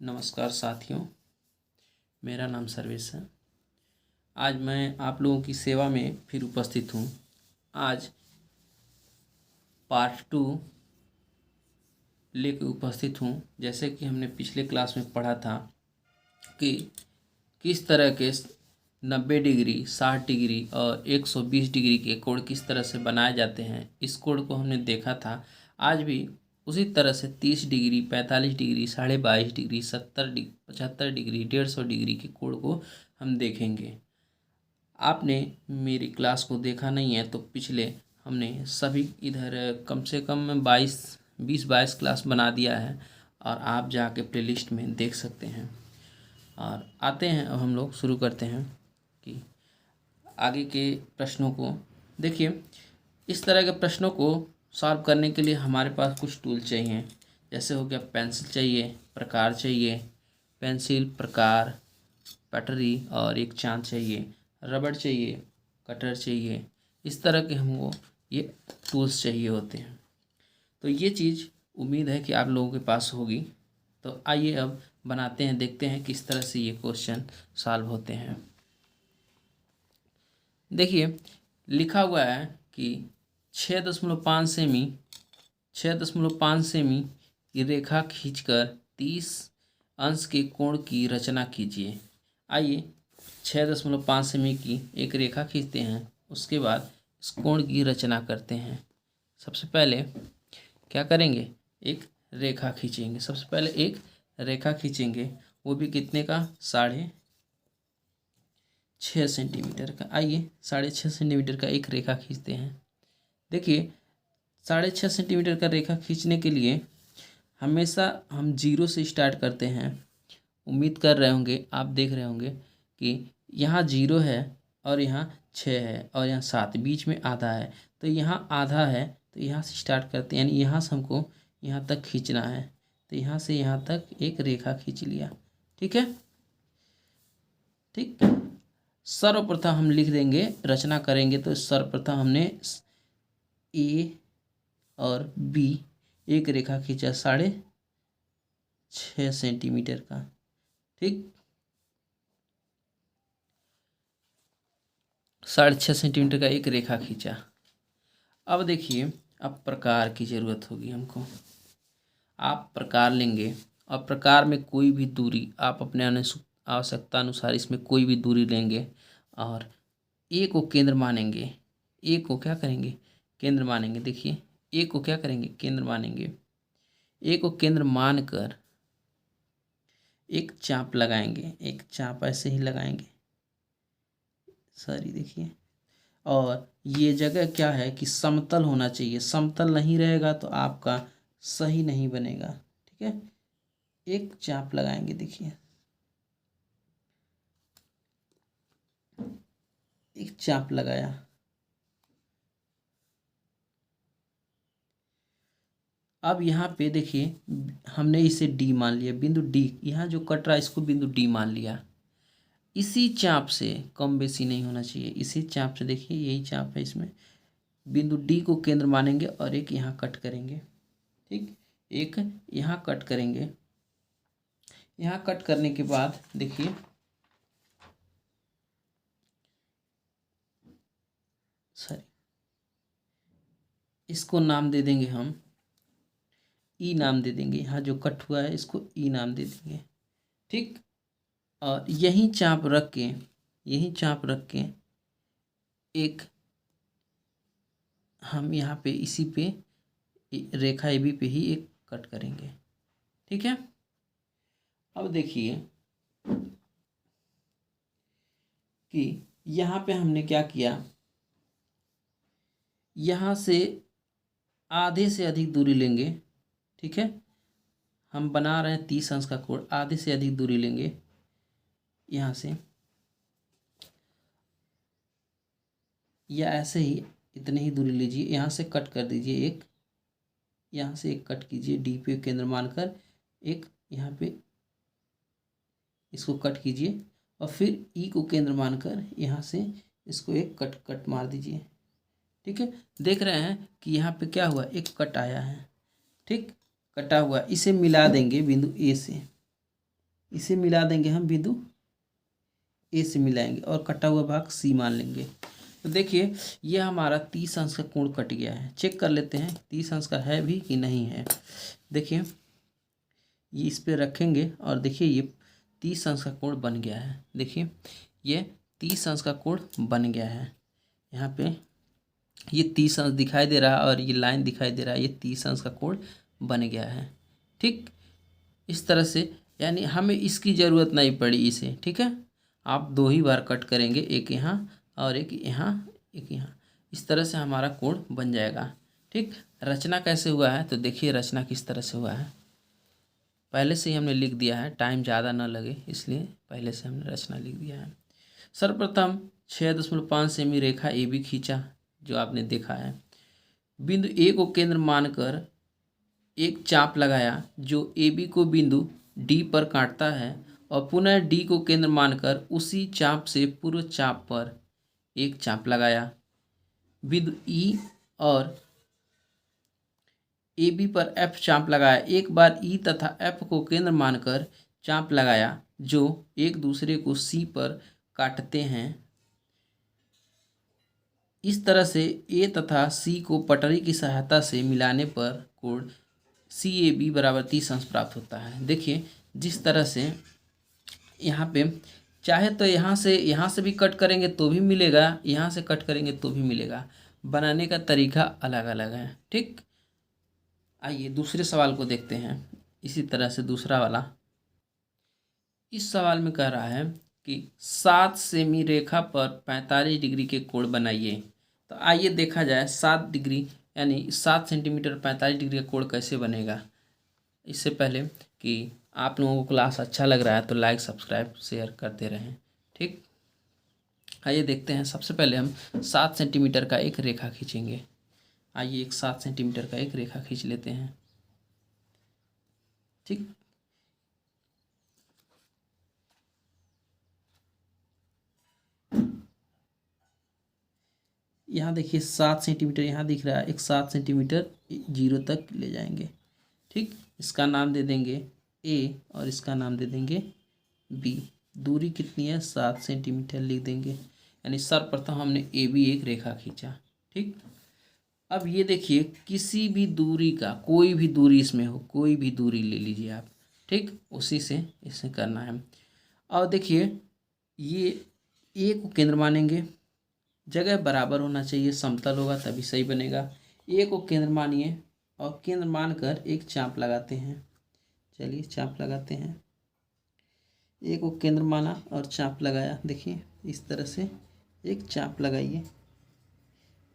नमस्कार साथियों, मेरा नाम सर्वेश है। आज मैं आप लोगों की सेवा में फिर उपस्थित हूँ। आज पार्ट 2 लेकर उपस्थित हूँ। जैसे कि हमने पिछले क्लास में पढ़ा था कि किस तरह के 90 डिग्री, 60 डिग्री और 120 डिग्री के कोण किस तरह से बनाए जाते हैं, इस कोण को हमने देखा था। आज भी उसी तरह से 30 degree, 45 degree, 22.5 degree, 70 degree, 75 degree, 150 degree के कोण को हम देखेंगे। आपने मेरी क्लास को देखा नहीं है तो पिछले हमने सभी इधर कम से कम 20-22 क्लास बना दिया है और आप जाके प्लेलिस्ट में देख सकते हैं। और आते हैं, अब हम लोग शुरू करते हैं कि आगे के प्रश्नों को देखिए। इस तरह के प्रश्नों को सॉल्व करने के लिए हमारे पास कुछ टूल चाहिए। जैसे हो गया पेंसिल चाहिए, प्रकार चाहिए, पेंसिल, प्रकार, पटरी और एक चांद चाहिए, रबड़ चाहिए, कटर चाहिए। इस तरह के हमको ये टूल्स चाहिए होते हैं। तो ये चीज़ उम्मीद है कि आप लोगों के पास होगी। तो आइए अब बनाते हैं, देखते हैं किस तरह से ये क्वेश्चन सॉल्व होते हैं। देखिए लिखा हुआ है कि 6.5 सेमी की रेखा खींचकर 30 अंश के कोण की रचना कीजिए। आइए 6.5 सेमी की एक रेखा खींचते हैं, उसके बाद इस कोण की रचना करते हैं। सबसे पहले क्या करेंगे, एक रेखा खींचेंगे। सबसे पहले एक रेखा खींचेंगे, वो भी कितने का, 6.5 सेंटीमीटर का। आइए 6.5 सेंटीमीटर का एक रेखा खींचते हैं। देखिए 6.5 सेंटीमीटर का रेखा खींचने के लिए हमेशा हम 0 से स्टार्ट करते हैं। उम्मीद कर रहे होंगे, आप देख रहे होंगे कि यहाँ 0 है और यहाँ 6 है और यहाँ 7, बीच में आधा है। तो यहाँ आधा है तो यहाँ से स्टार्ट करते हैं, यानी यहाँ से हमको यहाँ तक खींचना है। तो यहाँ से यहाँ तक एक रेखा खींच लिया। ठीक है, ठीक। सर्वप्रथम हम लिख देंगे, रचना करेंगे। तो सर्वप्रथम हमने ए और बी एक रेखा खींचा 6.5 सेंटीमीटर का। ठीक, 6.5 सेंटीमीटर का एक रेखा खींचा। अब देखिए, अब प्रकार की ज़रूरत होगी हमको। आप प्रकार लेंगे और प्रकार में कोई भी दूरी आप अपने आवश्यकता अनुसार इसमें कोई भी दूरी लेंगे और ए को केंद्र मानेंगे। ए को क्या करेंगे, केंद्र मानेंगे। देखिए ए को क्या करेंगे, केंद्र मानेंगे। ए को केंद्र मानकर एक चाप लगाएंगे, एक चाप ऐसे ही लगाएंगे। सॉरी, देखिए, और ये जगह क्या है कि समतल होना चाहिए। समतल नहीं रहेगा तो आपका सही नहीं बनेगा। ठीक है, एक चाप लगाएंगे। देखिए एक चाप लगाया। अब यहाँ पे देखिए हमने इसे डी मान लिया, बिंदु डी। यहाँ जो कट रहा है इसको बिंदु डी मान लिया। इसी चाप से कम बेसी नहीं होना चाहिए। इसी चाप से, देखिए यही चाप है, इसमें बिंदु डी को केंद्र मानेंगे और एक यहाँ कट करेंगे। ठीक, एक यहाँ कट करेंगे। यहाँ कट करने के बाद देखिए सॉरी, इसको नाम दे देंगे हम, ई नाम दे देंगे। यहाँ जो कट हुआ है इसको ई नाम दे देंगे। ठीक, और यही चाप रख के, यही चाप रख के एक हम यहाँ पे इसी पे रेखा ए बी पे ही एक कट करेंगे। ठीक है, अब देखिए कि यहाँ पे हमने क्या किया, यहाँ से आधे से अधिक दूरी लेंगे। ठीक है, हम बना रहे हैं 30 अंश का कोण, आधे से अधिक दूरी लेंगे यहाँ से, या ऐसे ही इतनी ही दूरी लीजिए। यहाँ से कट कर दीजिए एक, यहाँ से एक कट कीजिए, डी पे केंद्र मानकर एक यहाँ पे इसको कट कीजिए और फिर ई को केंद्र मानकर यहाँ से इसको एक कट मार दीजिए। ठीक है, देख रहे हैं कि यहाँ पे क्या हुआ, एक कट आया है। ठीक, कटा हुआ, इसे मिला देंगे बिंदु ए से। इसे मिला देंगे हम बिंदु ए से मिलाएंगे और कटा हुआ भाग सी मान लेंगे। तो देखिए ये हमारा 30 अंश का कोण कट गया है। चेक कर लेते हैं 30 अंश का है भी कि नहीं है। देखिए ये इस पे रखेंगे और देखिए ये 30 अंश का कोण बन गया है। देखिए ये 30 अंश का कोण बन गया है। यहाँ पे ये 30 अंश दिखाई दे रहा है और ये लाइन दिखाई दे रहा है, ये 30 अंश का कोण बन गया है। ठीक, इस तरह से यानी हमें इसकी ज़रूरत नहीं पड़ी इसे। ठीक है, आप 2 ही बार कट करेंगे, एक यहाँ और एक यहाँ, एक यहाँ। इस तरह से हमारा कोण बन जाएगा। ठीक, रचना कैसे हुआ है तो देखिए रचना किस तरह से हुआ है। पहले से ही हमने लिख दिया है, टाइम ज़्यादा ना लगे इसलिए पहले से हमने रचना लिख दिया है। सर्वप्रथम 6.5 सेमी रेखा ए बी खींचा, जो आपने देखा है। बिंदु ए को केंद्र मानकर एक चाप लगाया जो ए बी को बिंदु डी पर काटता है और पुनः डी को केंद्र मानकर उसी चाप से पूर्व चाप पर एक चाप लगाया। बिंदु ई और ए बी पर एफ चाप लगाया। एक बार ई तथा एफ को केंद्र मानकर चाप लगाया जो एक दूसरे को सी पर काटते हैं। इस तरह से ए तथा सी को पटरी की सहायता से मिलाने पर कोण सी ए बी बराबर 30 अंश प्राप्त होता है। देखिए जिस तरह से यहाँ पे चाहे तो यहाँ से भी कट करेंगे तो भी मिलेगा, यहाँ से कट करेंगे तो भी मिलेगा। बनाने का तरीका अलग अलग है। ठीक, आइए दूसरे सवाल को देखते हैं। इसी तरह से दूसरा वाला, इस सवाल में कह रहा है कि 7 सेमी रेखा पर 45 डिग्री के कोण बनाइए। तो आइए देखा जाए 7 डिग्री यानी 7 सेंटीमीटर 45 डिग्री का कोण कैसे बनेगा। इससे पहले कि आप लोगों को क्लास अच्छा लग रहा है तो लाइक सब्सक्राइब शेयर करते रहें। ठीक, आइए देखते हैं। सबसे पहले हम 7 सेंटीमीटर का एक रेखा खींचेंगे। आइए एक 7 सेंटीमीटर का एक रेखा खींच लेते हैं। ठीक, यहाँ देखिए 7 सेंटीमीटर यहाँ दिख रहा है, एक 7 सेंटीमीटर 0 तक ले जाएंगे। ठीक, इसका नाम दे देंगे ए और इसका नाम दे देंगे बी। दूरी कितनी है 7 सेंटीमीटर लिख देंगे। यानी सर्वप्रथम हमने ए बी एक रेखा खींचा। ठीक, अब ये देखिए किसी भी दूरी का कोई भी दूरी इसमें हो, कोई भी दूरी ले लीजिए आप। ठीक, उसी से इसे करना है। और देखिए ये ए को केंद्र मानेंगे, जगह बराबर होना चाहिए, समतल होगा तभी सही बनेगा। ए को केंद्र मानिए और केंद्र मानकर एक चाप लगाते हैं। चलिए चाप लगाते हैं। ए को केंद्र माना और चाप लगाया। देखिए इस तरह से एक चाप लगाइए।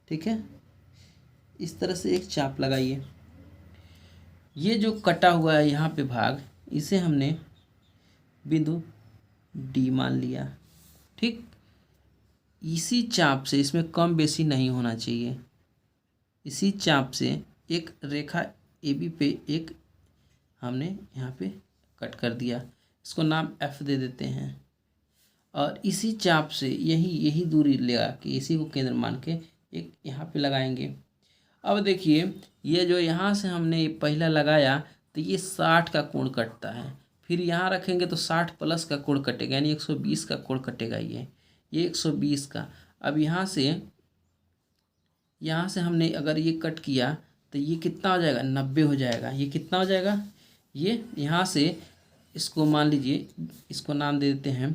ठीक है, इस तरह से एक चाप लगाइए। ये जो कटा हुआ है यहाँ पे भाग, इसे हमने बिंदु डी मान लिया। ठीक, इसी चाप से, इसमें कम बेसी नहीं होना चाहिए, इसी चाप से एक रेखा ए बी पे एक हमने यहाँ पे कट कर दिया। इसको नाम एफ दे देते हैं और इसी चाप से यही दूरी लगा कि इसी को केंद्र मान के एक यहाँ पे लगाएंगे। अब देखिए ये जो यहाँ से हमने पहला लगाया तो ये 60 का कोण कटता है, फिर यहाँ रखेंगे तो 60 प्लस का कोण कटेगा, यानी 120 का कोण कटेगा। ये 120 का। अब यहाँ से हमने अगर ये कट किया तो ये कितना हो जाएगा 90 हो जाएगा। ये कितना हो जाएगा, ये यहाँ से इसको मान लीजिए, इसको नाम दे देते हैं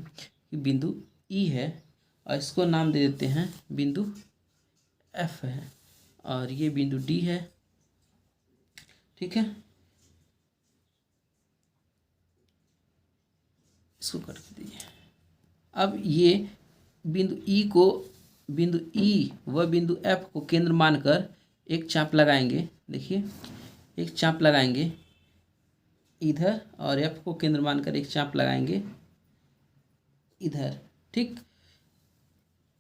कि बिंदु ई है और इसको नाम दे देते हैं बिंदु एफ है और ये बिंदु डी है। ठीक है, इसको कट दीजिए। अब ये बिंदु ई व बिंदु एफ को केंद्र मानकर एक चाप लगाएंगे। देखिए एक चाप लगाएंगे इधर और एफ को केंद्र मानकर एक चाप लगाएंगे इधर। ठीक,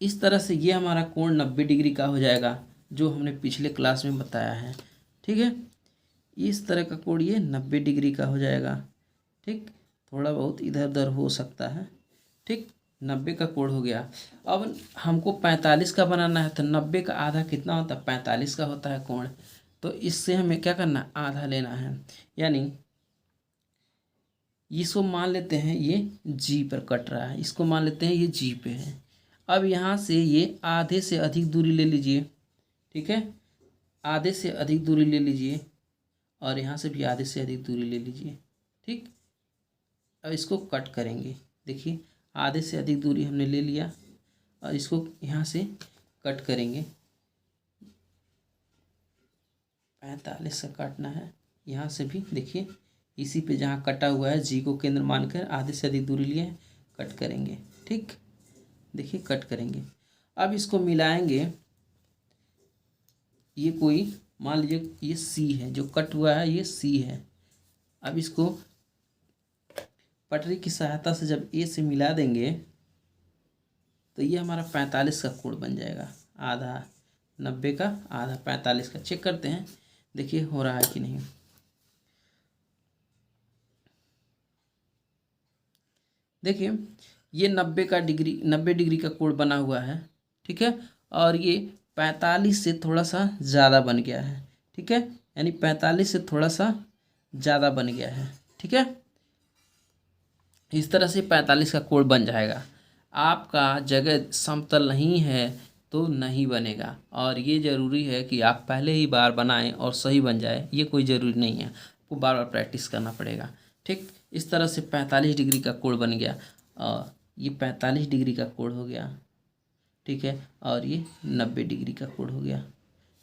इस तरह से ये हमारा कोण 90 डिग्री का हो जाएगा, जो हमने पिछले क्लास में बताया है। ठीक है, इस तरह का कोण ये 90 डिग्री का हो जाएगा। ठीक, थोड़ा बहुत इधर उधर हो सकता है। ठीक, 90 का कोण हो गया। अब हमको 45 का बनाना है तो 90 का आधा कितना होता है, 45 का होता है कोण। तो इससे हमें क्या करना है, आधा लेना है। यानी इसको मान लेते हैं ये जी पर कट रहा है, इसको मान लेते हैं ये जी पे है। अब यहाँ से ये आधे से अधिक दूरी ले लीजिए, ठीक है, आधे से अधिक दूरी ले लीजिए और यहाँ से भी आधे से अधिक दूरी ले लीजिए, ठीक। अब इसको कट करेंगे, देखिए आधे से अधिक दूरी हमने ले लिया और इसको यहाँ से कट करेंगे। 45 का काटना है, यहाँ से भी देखिए इसी पे जहाँ कटा हुआ है जी को केंद्र मानकर आधे से अधिक दूरी लिए कट करेंगे, ठीक। देखिए कट करेंगे। अब इसको मिलाएंगे, ये कोई मान लीजिए ये सी है, जो कट हुआ है ये सी है। अब इसको पटरी की सहायता से जब ए से मिला देंगे तो ये हमारा 45 का कोण बन जाएगा। आधा 90 का, आधा 45 का। चेक करते हैं, देखिए हो रहा है कि नहीं। देखिए ये 90 डिग्री का कोण बना हुआ है, ठीक है, और ये 45 से थोड़ा सा ज़्यादा बन गया है, ठीक है, यानी 45 से थोड़ा सा ज़्यादा बन गया है, ठीक है। इस तरह से 45 का कोण बन जाएगा। आपका जगह समतल नहीं है तो नहीं बनेगा, और ये ज़रूरी है कि आप पहले ही बार बनाएं और सही बन जाए, ये कोई ज़रूरी नहीं है, आपको बार बार प्रैक्टिस करना पड़ेगा, ठीक। इस तरह से 45 डिग्री का कोण बन गया और ये 45 डिग्री का कोण हो गया, ठीक है, और ये 90 डिग्री का कोण हो गया,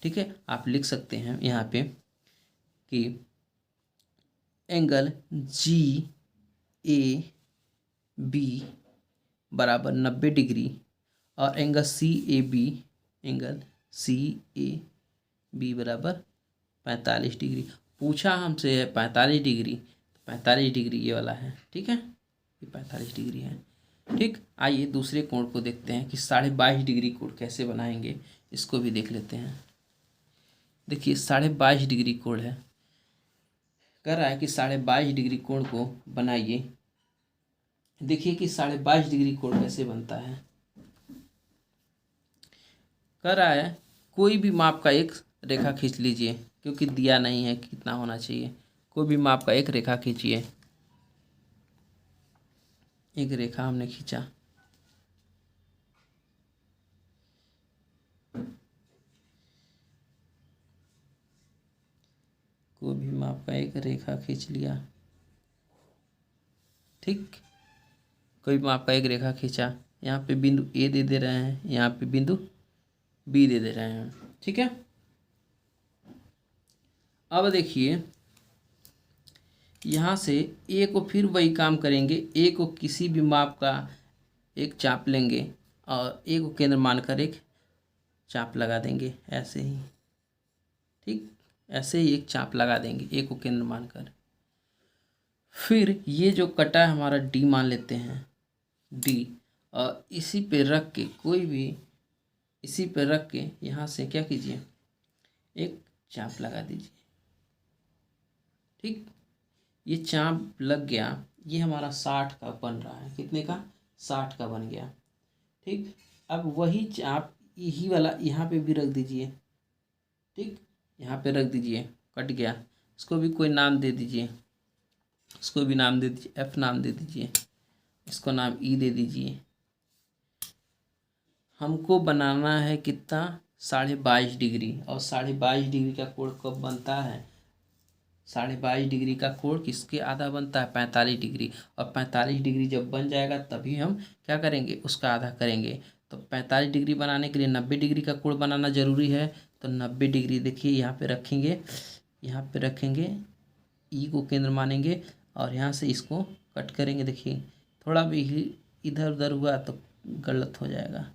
ठीक है। आप लिख सकते हैं यहाँ पे कि एंगल जी ए बी बराबर 90 डिग्री और एंगल सी ए बी बराबर 45 डिग्री। पूछा हमसे है 45 डिग्री, 45 डिग्री ये वाला है, ठीक है, ये 45 डिग्री है, ठीक। आइए दूसरे कोण को देखते हैं कि 22.5 डिग्री कोण कैसे बनाएंगे, इसको भी देख लेते हैं। देखिए 22.5 डिग्री कोण है, कह रहा है कि 22.5 डिग्री कोण को बनाइए। देखिए कि 22.5 डिग्री कोण कैसे बनता है। कह रहा है कोई भी माप का एक रेखा खींच लीजिए, क्योंकि दिया नहीं है कितना होना चाहिए। कोई भी माप का एक रेखा खींचिए। एक रेखा हमने खींचा, कोई भी माप का एक रेखा खींच लिया, ठीक। कोई भी माप का एक रेखा खींचा, यहाँ पे बिंदु ए दे रहे हैं, यहाँ पे बिंदु बी दे रहे हैं, ठीक है। अब देखिए यहाँ से ए को फिर वही काम करेंगे, ए को किसी भी माप का एक चाप लेंगे और ए को केंद्र मानकर एक चाप लगा देंगे, ऐसे ही, ठीक, ऐसे ही एक चाप लगा देंगे ए को केंद्र मानकर। फिर ये जो कटा है हमारा डी मान लेते हैं, डी, और इसी पे रख के कोई भी इसी पे रख के यहाँ से क्या कीजिए, एक चाप लगा दीजिए, ठीक। ये चाप लग गया, ये हमारा 60 का बन रहा है। कितने का? 60 का बन गया, ठीक। अब वही चाप यही वाला यहाँ पे भी रख दीजिए, ठीक, यहाँ पे रख दीजिए, कट गया। इसको भी कोई नाम दे दीजिए, इसको भी नाम दे दीजिए, एफ नाम दे दीजिए, इसको नाम ई दे दीजिए। हमको बनाना है कितना? 22.5 डिग्री। और 22.5 डिग्री का कोण कब बनता है? 22.5 डिग्री का कोण किसके आधा बनता है? 45 डिग्री। और 45 डिग्री जब बन जाएगा तभी हम क्या करेंगे? उसका आधा करेंगे। तो 45 डिग्री बनाने के लिए 90 डिग्री का कोण बनाना जरूरी है। तो 90 डिग्री देखिए यहाँ पे रखेंगे, यहाँ पे रखेंगे, ई को केंद्र मानेंगे और यहाँ से इसको कट करेंगे। देखिए थोड़ा भी इधर उधर हुआ तो गलत हो जाएगा,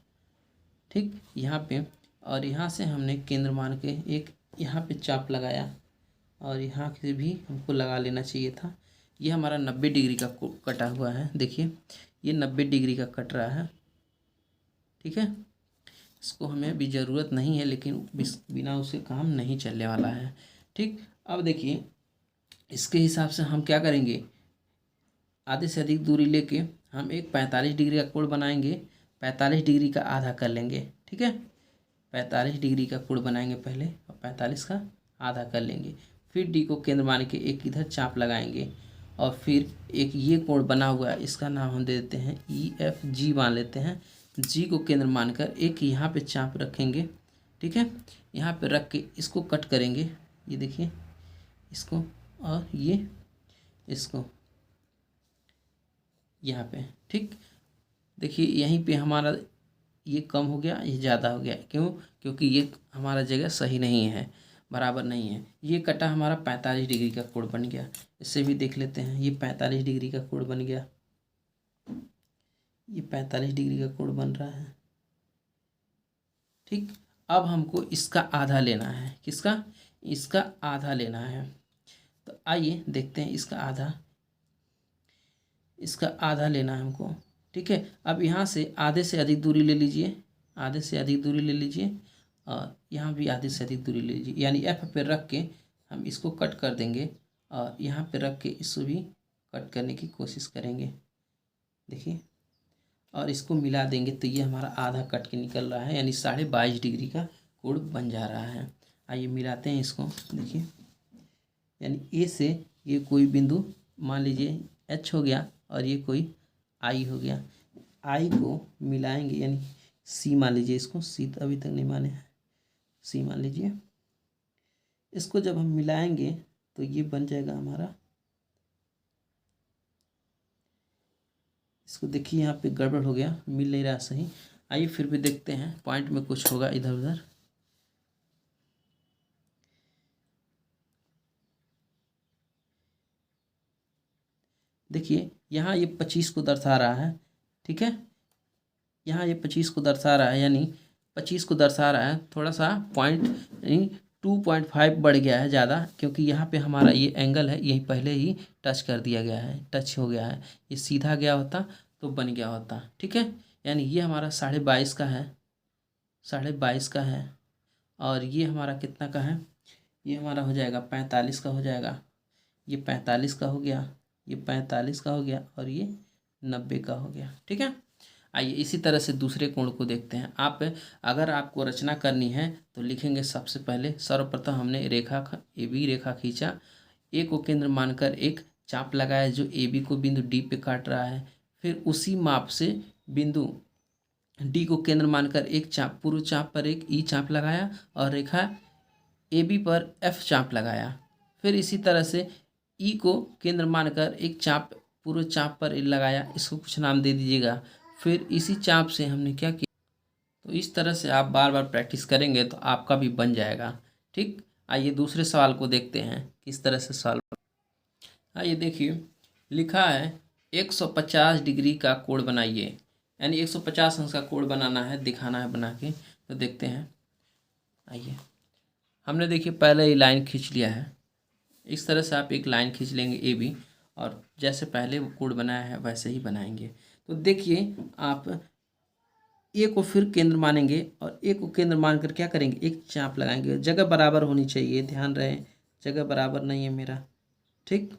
ठीक, यहाँ पे। और यहाँ से हमने केंद्र मान के एक यहाँ पे चाप लगाया और यहाँ से भी हमको लगा लेना चाहिए था। ये हमारा 90 डिग्री का कटा हुआ है। देखिए ये 90 डिग्री का कट रहा है, ठीक है। इसको हमें अभी ज़रूरत नहीं है, लेकिन बिना उसके काम नहीं चलने वाला है, ठीक। अब देखिए इसके हिसाब से हम क्या करेंगे, आधे से अधिक दूरी लेके हम एक 45 डिग्री का कोण बनाएंगे। 45 डिग्री का आधा कर लेंगे, ठीक है। 45 डिग्री का कोण बनाएंगे पहले और 45 का आधा कर लेंगे। फिर डी को केंद्र मान के एक इधर चाप लगाएंगे और फिर एक ये कोण बना हुआ है, इसका नाम हम दे देते हैं EFG मान लेते हैं। जी को केंद्र मानकर एक यहाँ पे चाप रखेंगे, ठीक है। यहाँ पे रख के इसको कट करेंगे, ये देखिए इसको, और ये इसको यहाँ पे, ठीक। देखिए यहीं पे हमारा ये कम हो गया, ये ज़्यादा हो गया, क्यों? क्योंकि ये हमारा जगह सही नहीं है, बराबर नहीं है। ये कटा हमारा 45 डिग्री का कोण बन गया। इससे भी देख लेते हैं, ये 45 डिग्री का कोण बन गया, ये 45 डिग्री का कोण बन रहा है, ठीक। अब हमको इसका आधा लेना है, किसका? इसका आधा लेना है। तो आइए देखते हैं, इसका आधा लेना है हमको, ठीक है। अब यहाँ से आधे से अधिक दूरी ले लीजिए, आधे से अधिक दूरी ले लीजिए, और यहाँ भी आधे से अधिक दूरी ले लीजिए, यानी F पे रख के हम इसको कट कर देंगे, और यहाँ पे रख के इसको भी कट करने की कोशिश करेंगे, देखिए, और इसको मिला देंगे तो ये हमारा आधा कट के निकल रहा है, यानी 22.5 डिग्री का कोण बन जा रहा है। आइए मिलाते हैं इसको, देखिए, यानी ए से ये कोई बिंदु मान लीजिए H हो गया, और ये कोई I हो गया। I को मिलाएंगे, यानी C मान लीजिए, इसको C तो अभी तक नहीं माने हैं, C मान लीजिए। इसको जब हम मिलाएंगे तो ये बन जाएगा हमारा, इसको देखिए यहाँ पे गड़बड़ हो गया, मिल नहीं रहा सही। आइए फिर भी देखते हैं, पॉइंट में कुछ होगा इधर उधर। देखिए यहाँ ये 25 को दर्शा रहा है, ठीक है। यहाँ ये 25 को दर्शा रहा है, यानी 25 को दर्शा रहा है, थोड़ा सा पॉइंट यानी 2.5 बढ़ गया है ज़्यादा, क्योंकि यहाँ पे हमारा ये एंगल है, यही पहले ही टच कर दिया गया है, टच हो गया है। ये सीधा गया होता तो बन गया होता, ठीक है। यानी ये हमारा 22.5 का है, 22.5 का है, और ये हमारा कितना का है? ये हमारा हो जाएगा 45 का हो जाएगा। ये 45 का हो गया, ये 45 का हो गया, और ये 90 का हो गया, ठीक है। आइए इसी तरह से दूसरे कोण को देखते हैं। अगर आपको रचना करनी है तो लिखेंगे, सबसे पहले सर्वप्रथम हमने AB रेखा खींचा, ए को केंद्र मानकर एक चाप लगाया जो AB को बिंदु D पे काट रहा है। फिर उसी माप से बिंदु D को केंद्र मानकर एक चाप, पूर्व चाप पर एक E चाप लगाया, और रेखा AB पर F चाप लगाया। फिर इसी तरह से E को केंद्र मानकर एक चाप, पूर्व चाप पर लगाया, इसको कुछ नाम दे दीजिएगा। फिर इसी चाप से हमने क्या किया, तो इस तरह से आप बार बार प्रैक्टिस करेंगे तो आपका भी बन जाएगा, ठीक। आइए दूसरे सवाल को देखते हैं, किस तरह से सवाल। आइए देखिए, लिखा है 150 डिग्री का कोण बनाइए, यानी 150 अंश का कोण बनाना है, दिखाना है बना के। तो देखते हैं, आइए हमने देखिए पहले ही लाइन खींच लिया है। इस तरह से आप एक लाइन खींच लेंगे AB, और जैसे पहले वो कोण बनाया है वैसे ही बनाएंगे। तो देखिए आप ए को फिर केंद्र मानेंगे, और ए को केंद्र मानकर क्या करेंगे, एक चाप लगाएंगे। जगह बराबर होनी चाहिए, ध्यान रहे, जगह बराबर नहीं है मेरा, ठीक।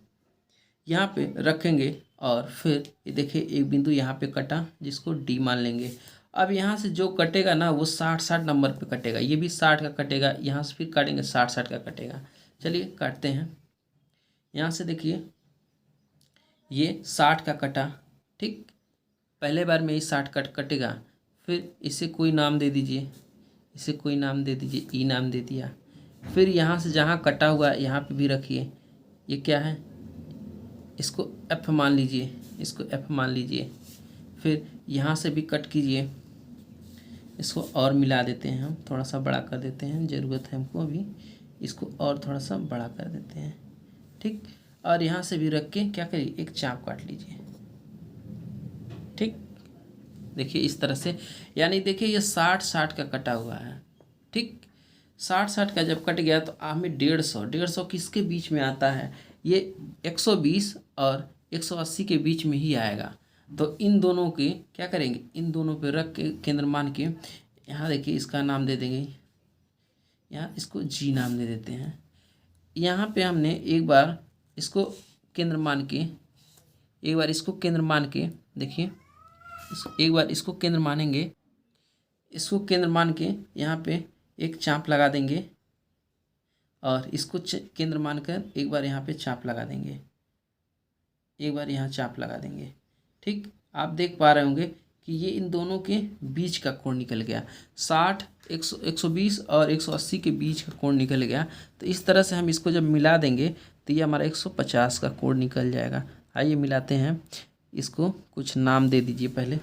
यहाँ पे रखेंगे, और फिर ये देखिए एक बिंदु यहाँ पे कटा, जिसको D मान लेंगे। अब यहाँ से जो कटेगा ना, वो 60 नंबर पे कटेगा, ये भी 60 का कटेगा, यहाँ से फिर काटेंगे 60 का कटेगा। चलिए काटते हैं। यहाँ से देखिए ये 60 का कटा, ठीक। पहले बार में ही 60 कटेगा। फिर इसे कोई नाम दे दीजिए, इसे कोई नाम दे दीजिए, E नाम दे दिया। फिर यहाँ से जहाँ कटा हुआ यहाँ पे भी रखिए, ये क्या है, इसको F मान लीजिए, इसको F मान लीजिए। फिर यहाँ से भी कट कीजिए, इसको और मिला देते हैं हम, थोड़ा सा बड़ा कर देते हैं, ज़रूरत है हमको अभी, इसको और थोड़ा सा बड़ा कर देते हैं, ठीक। और यहाँ से भी रख के क्या करिए, एक चाप काट लीजिए, ठीक। देखिए इस तरह से, यानी देखिए ये 60 का कटा हुआ है, ठीक। 60 का जब कट गया तो हमें 150 किसके बीच में आता है, ये 120 और 180 के बीच में ही आएगा। तो इन दोनों के क्या करेंगे, इन दोनों पे रख के केंद्र मान के, यहाँ देखिए इसका नाम दे देंगे, यहाँ इसको G नाम दे देते हैं। यहाँ पे हमने एक बार इसको केंद्र मान के, एक बार इसको केंद्र मान के, देखिए एक बार इसको केंद्र मानेंगे, इसको केंद्र मान के यहाँ पे एक चाप लगा देंगे, और इसको केंद्र मानकर एक बार यहाँ पे चाप लगा देंगे, एक बार यहाँ चाप लगा देंगे। ठीक, आप देख पा रहे होंगे कि ये इन दोनों के बीच का कोण निकल गया। 60, 120 और 180 के बीच का कोण निकल गया। तो इस तरह से हम इसको जब मिला देंगे तो ये हमारा 150 का कोण निकल जाएगा। आइए मिलाते हैं। इसको कुछ नाम दे दीजिए, पहले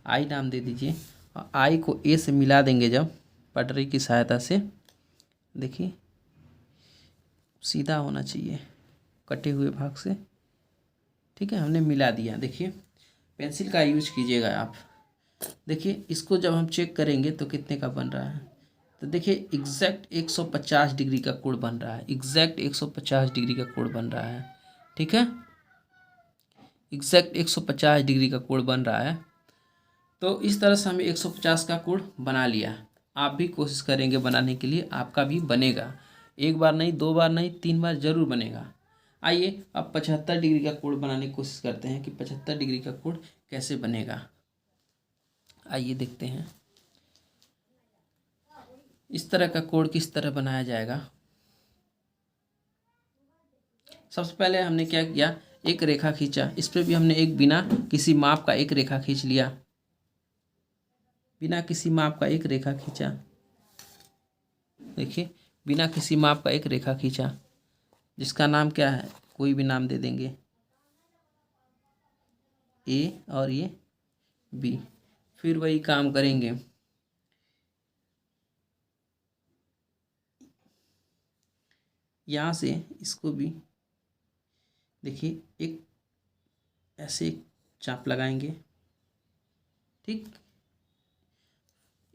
आई नाम दे दीजिए। और आई को ए से मिला देंगे जब पटरी की सहायता से, देखिए सीधा होना चाहिए कटे हुए भाग से। ठीक है, हमने मिला दिया। देखिए पेंसिल का यूज कीजिएगा आप। देखिए इसको जब हम चेक करेंगे तो कितने का बन रहा है, तो देखिए एग्जैक्ट 150 डिग्री का कोण बन रहा है। एग्जैक्ट 150 डिग्री का कोण बन रहा है। ठीक है, एग्जैक्ट 150 डिग्री का कोण बन रहा है। तो इस तरह से हमें 150 का कोण बना लिया। आप भी कोशिश करेंगे बनाने के लिए, आपका भी बनेगा। एक बार नहीं, दो बार नहीं, 3 बार जरूर बनेगा। आइए अब 75 डिग्री का कोण बनाने की कोशिश करते हैं कि 75 डिग्री का कोण कैसे बनेगा। आइए देखते हैं इस तरह का कोण किस तरह बनाया जाएगा। सबसे पहले हमने क्या किया, एक रेखा खींचा। इस पर भी हमने एक बिना किसी माप का एक रेखा खींच लिया। बिना किसी माप का एक रेखा खींचा। देखिए बिना किसी माप का एक रेखा खींचा, जिसका नाम क्या है, कोई भी नाम दे देंगे, ए और ये बी। फिर वही काम करेंगे, यहाँ से इसको भी देखिए एक ऐसे एक चाप लगाएंगे। ठीक,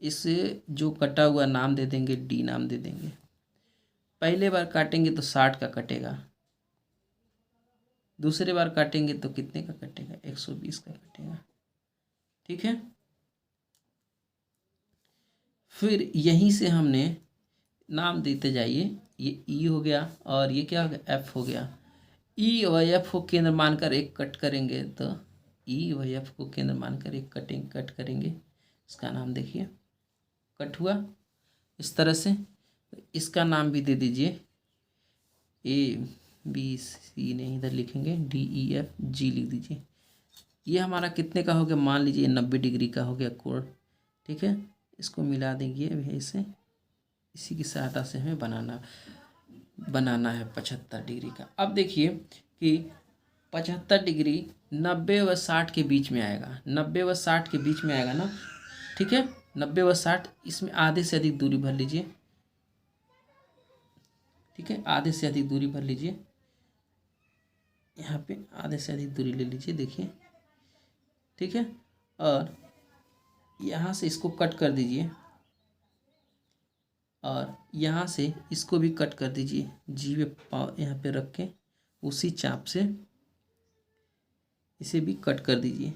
इसे जो कटा हुआ नाम दे देंगे, डी नाम दे देंगे। पहले बार काटेंगे तो 60 का कटेगा, दूसरे बार काटेंगे तो कितने का कटेगा, 120 का कटेगा। ठीक है, फिर यहीं से हमने नाम देते जाइए। ये ई हो गया और ये क्या हो गया, एफ हो गया। ई व एफ को केंद्र मानकर एक कट करेंगे, तो ई व एफ को केंद्र मानकर एक कट करेंगे। इसका नाम देखिए कट हुआ इस तरह से। इसका नाम भी दे दीजिए, ए बी सी नहीं इधर लिखेंगे, डी ई एफ जी लिख दीजिए। ये हमारा कितने का हो गया, मान लीजिए 90 डिग्री का हो गया कोण। ठीक है, इसको मिला देंगे अभी इसे। इसी की सहायता से हमें बनाना है 75 डिग्री का। अब देखिए कि 75 डिग्री 90 व 60 के बीच में आएगा। 90 व 60 के बीच में आएगा ना। ठीक है, 90 व 60, इसमें आधे से अधिक दूरी भर लीजिए। ठीक है, आधे से अधिक दूरी भर लीजिए। यहाँ पे आधे से अधिक दूरी ले लीजिए, देखिए। ठीक है, और यहाँ से इसको कट कर दीजिए और यहाँ से इसको भी कट कर दीजिए। जी पे पाव यहाँ पे रख के उसी चाप से इसे भी कट कर दीजिए।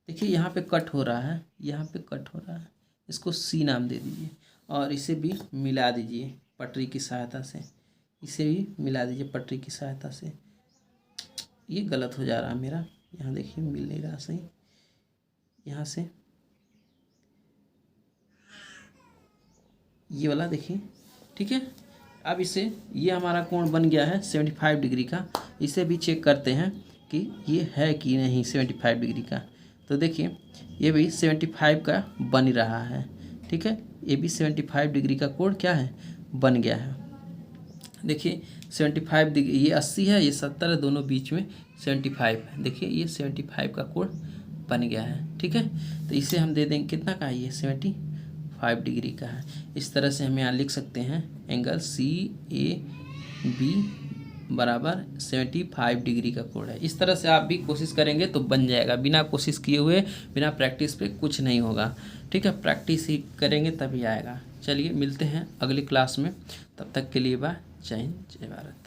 देखिए यहाँ पे कट हो रहा है, यहाँ पे कट हो रहा है। इसको सी नाम दे दीजिए और इसे भी मिला दीजिए पटरी की सहायता से। इसे भी मिला दीजिए पटरी की सहायता से। ये गलत हो जा रहा है मेरा, यहाँ देखिए मिल नहीं रहा सही। यहाँ से ये वाला देखिए। ठीक है, अब इसे, ये हमारा कोण बन गया है 75 डिग्री का। इसे भी चेक करते हैं कि ये है कि नहीं 75 डिग्री का। तो देखिए ये भी 75 का बन रहा है। ठीक है, ये भी 75 डिग्री का कोण क्या है, बन गया है। देखिए 75 डिग्री, ये 80 है, ये 70 है, दोनों बीच में 75 है। देखिए ये 75 का कोण बन गया है। ठीक है, तो इसे हम दे देंगे कितना का है, ये 75 डिग्री का है। इस तरह से हम यहाँ लिख सकते हैं एंगल सी ए बी बराबर 75 डिग्री का कोण है। इस तरह से आप भी कोशिश करेंगे तो बन जाएगा। बिना कोशिश किए हुए, बिना प्रैक्टिस पे कुछ नहीं होगा। ठीक है, प्रैक्टिस ही करेंगे तभी आएगा। चलिए मिलते हैं अगली क्लास में, तब तक के लिए बाय। जय हिंद, जय भारत।